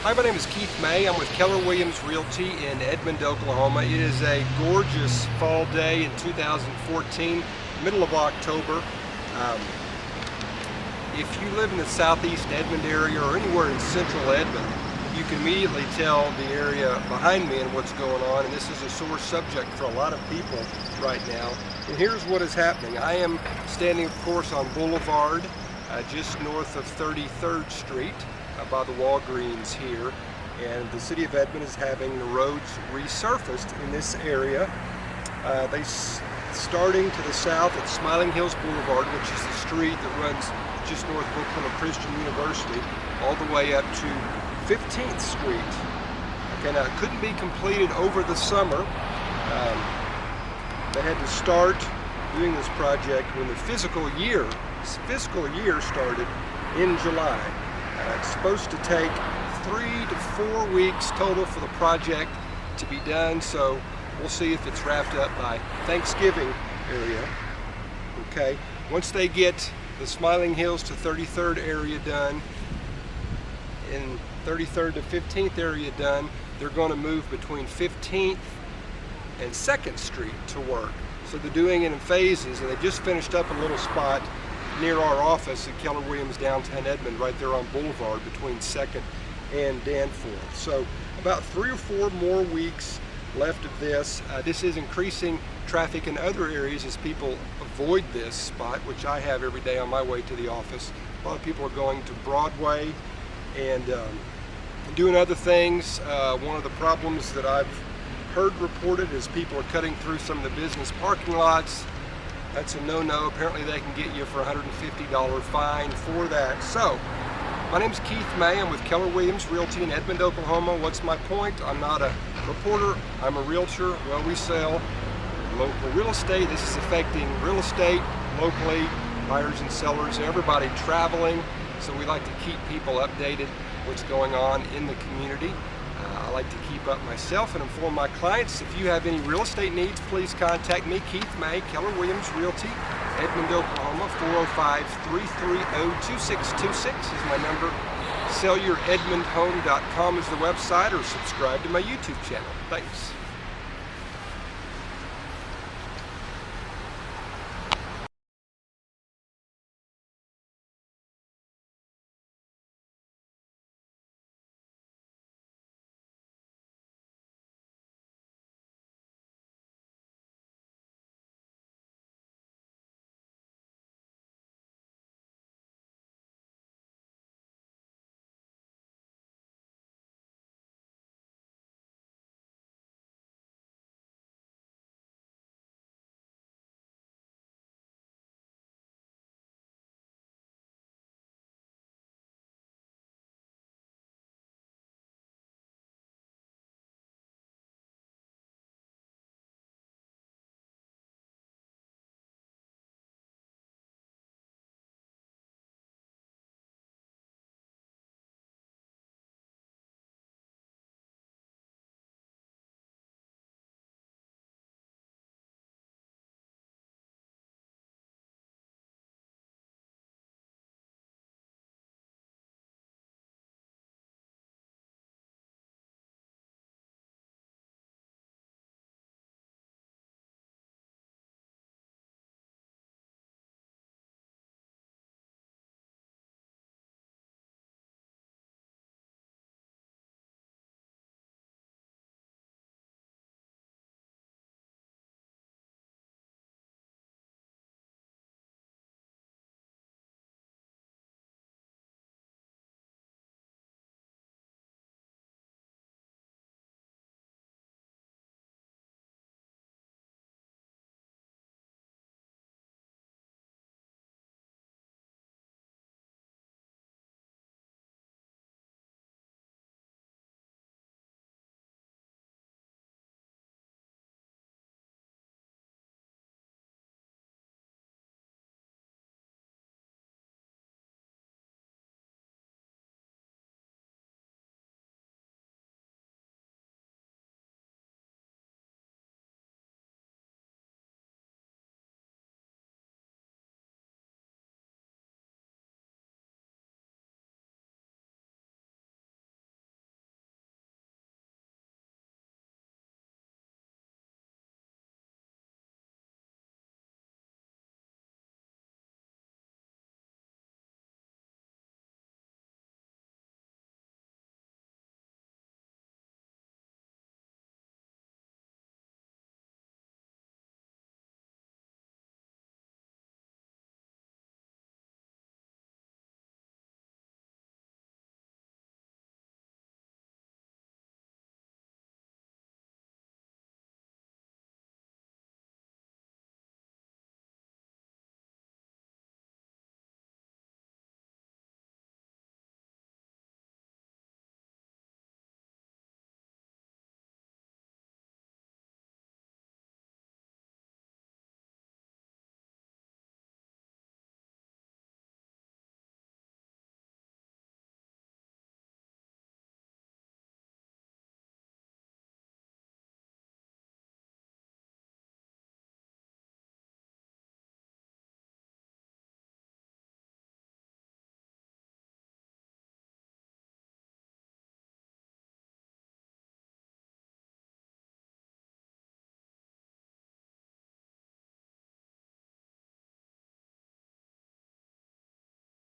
Hi, my name is Keith May. I'm with Keller Williams Realty in Edmond, Oklahoma. It is a gorgeous fall day in 2014, middle of October. If you live in the southeast Edmond area or anywhere in central Edmond, you can immediately tell the area behind me and what's going on, and this is a sore subject for a lot of people right now. And here's what is happening. I am standing, of course, on Boulevard, just north of 33rd Street. By the Walgreens here, and the city of Edmond is having the roads resurfaced in this area. Starting to the south at Smiling Hills Boulevard, which is the street that runs just north of Oklahoma Christian University, all the way up to 15th Street. Okay, now it couldn't be completed over the summer. They had to start doing this project when the fiscal year started in July. It's supposed to take 3 to 4 weeks total for the project to be done, so we'll see if it's wrapped up by Thanksgiving area. Okay, once they get the Smiling Hills to 33rd area done and 33rd to 15th area done, they're going to move between 15th and 2nd Street to work. So they're doing it in phases, and they just finished up a little spot near our office at Keller Williams downtown Edmond, right there on Boulevard between 2nd and Danforth. So about 3 or 4 more weeks left of this. This is increasing traffic in other areas as people avoid this spot, which I have every day on my way to the office. A lot of people are going to Broadway and doing other things. One of the problems that I've heard reported is people are cutting through some of the business parking lots. That's a no-no. Apparently they can get you for a $150 fine for that. So, my name is Keith May. I'm with Keller Williams Realty in Edmond, Oklahoma. What's my point? I'm not a reporter. I'm a realtor. Well, we sell local real estate. This is affecting real estate locally, buyers and sellers, everybody traveling. So we like to keep people updated what's going on in the community. I like to keep up myself and inform my clients. If you have any real estate needs, please contact me, Keith May, Keller Williams Realty, Edmond, Oklahoma. 405-330-2626 is my number. SellYourEdmondHome.com is the website, or subscribe to my YouTube channel. Thanks.